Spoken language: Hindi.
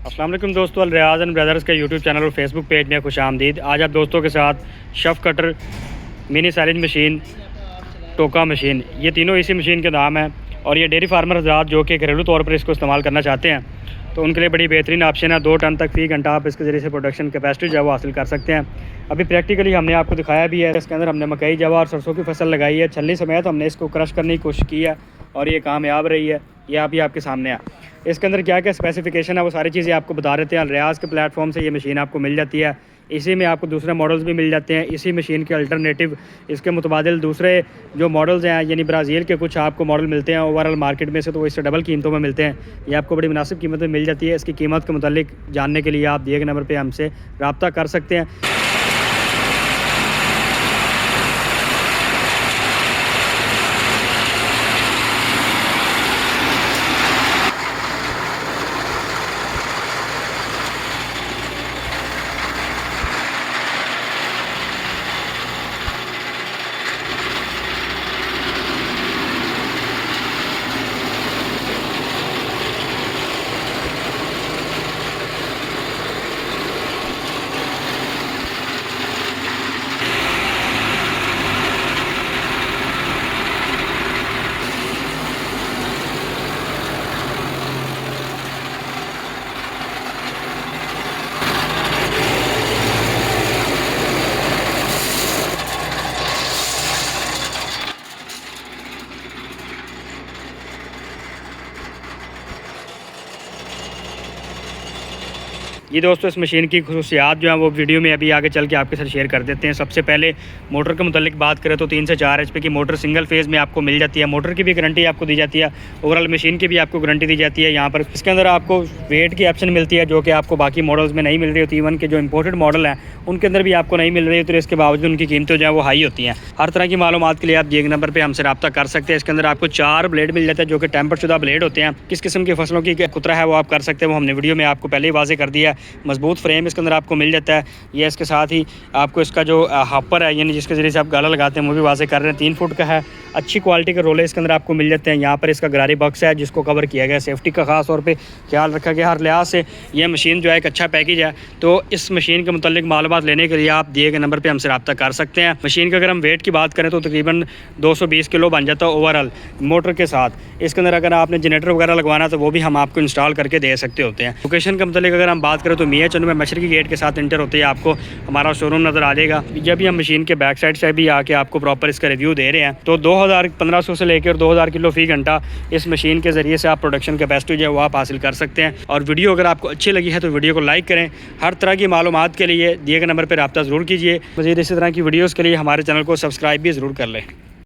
अस्सलाम वालेकुम दोस्तों, अल रियाज एंड ब्रदर्स के यूट्यूब चैनल और फेसबुक पेज में खुश आमदीद। आज आप दोस्तों के साथ शफ कटर, मिनी साइलेज मशीन, टोका मशीन, ये तीनों इसी मशीन के नाम हैं। और ये डेयरी फार्मर हज़रात जो कि घरेलू तौर पर इसको इस्तेमाल करना चाहते हैं तो उनके लिए बड़ी बेहतरीन ऑप्शन है। 2 टन तक फ़ी घंटा आप इसके ज़रिए से प्रोडक्शन कैपेसिटी जो है वो हासिल कर सकते हैं। अभी प्रैक्टिकली हमने आपको दिखाया भी है। इसके अंदर हमने मकई, जवा और सरसों की फसल लगाई है। छलनी समेत हमने इसको क्रश करने की कोशिश की है और ये कामयाब रही है। ये अभी आपके सामने है। इसके अंदर क्या क्या स्पेसिफिकेशन है वो सारी चीज़ें आपको बता देते हैं। रियाज के प्लेटफॉर्म से ये मशीन आपको मिल जाती है। इसी में आपको दूसरे मॉडल्स भी मिल जाते हैं। इसी मशीन के अल्टरनेटिव इसके मुतबादिल दूसरे जो मॉडल्स हैं, यानी ब्राज़ील के कुछ आपको मॉडल मिलते हैं ओवरऑल मार्केट में से, तो वो इससे डबल कीमतों में मिलते हैं। ये आपको बड़ी मुनासिब कीमत में मिल जाती है। इसकी कीमत के मुतालिक जानने के लिए आप दिए गए नंबर पर हमसे रब्ता कर सकते हैं। ये दोस्तों इस मशीन की खुसूसियात जो है वो वीडियो में अभी आगे चल के आपके साथ शेयर कर देते हैं। सबसे पहले मोटर के मुतालिक बात करें तो 3 से 4 HP की मोटर सिंगल फेज़ में आपको मिल जाती है। मोटर की भी गारंटी आपको दी जाती है, ओवरऑल मशीन की भी आपको गारंटी दी जाती है। यहाँ पर इसके अंदर आपको वेट की ऑप्शन मिलती है जो कि आपको बाकी मॉडल्स में नहीं मिल रही होती। इवन के जो इंपोर्टेड मॉडल हैं उनके अंदर भी आपको नहीं मिल रही होती। तो इसके बावजूद उनकी कीमतें जो है वो हाई होती हैं। हर तरह की मालूमात के लिए आप एक नंबर पर हमसे रब्ता कर सकते हैं। इसके अंदर आपको 4 ब्लेड मिल जाते हैं जो कि टेम्पर शुदा ब्लेड होते हैं। किस किस्म की फसलों की कुतरा है वो आप कर सकते हैं, वो हमने वीडियो में आपको पहले ही वाज़ेह कर दिया है। मजबूत फ्रेम इसके अंदर आपको मिल जाता है। ये इसके साथ ही आपको इसका जो हॉपर है, यानी जिसके ज़रिए से आप गाला लगाते हैं, वो भी वाज़ेह कर रहे हैं। 3 फुट का है, अच्छी क्वालिटी के रोले इसके अंदर आपको मिल जाते हैं। यहाँ पर इसका गरारी बक्स है जिसको कवर किया गया। सेफ्टी का खास तौर पे ख्याल रखा गया हर लिहाज से। यह मशीन जो है एक अच्छा पैकेज है। तो इस मशीन के मुतालिक मालूमात लेने के लिए आप दिए गए नंबर पर हमसे रब्ता कर सकते हैं। मशीन का अगर हम वेट की बात करें तो तकरीबन 220 किलो बन जाता है ओवरऑल मोटर के साथ। इसके अंदर अगर आपने जनरेटर वगैरह लगवाना तो वो भी हम आपको इंस्टॉल करके दे सकते होते हैं। लोकेशन के मुतालिक अगर हम बात करें तो मियां चंदू में मशरकी गेट के साथ इंटर होते ही आपको हमारा शोरूम नज़र आ जाएगा। जब भी हम मशीन के बैक साइड से भी आके आपको प्रॉपर इसका रिव्यू दे रहे हैं तो 1500 से लेकर 2000 किलो फ़ी घंटा इस मशीन के ज़रिए से आप प्रोडक्शन कैपेसिटी जो है वो आप हासिल कर सकते हैं। और वीडियो अगर आपको अच्छी लगी है तो वीडियो को लाइक करें। हर तरह की मालूमात के लिए दिए गए नंबर पर रब्ता ज़रूर कीजिए। मज़ीद इसी तरह की वीडियोज़ के लिए हमारे चैनल को सब्सक्राइब भी ज़रूर कर लें।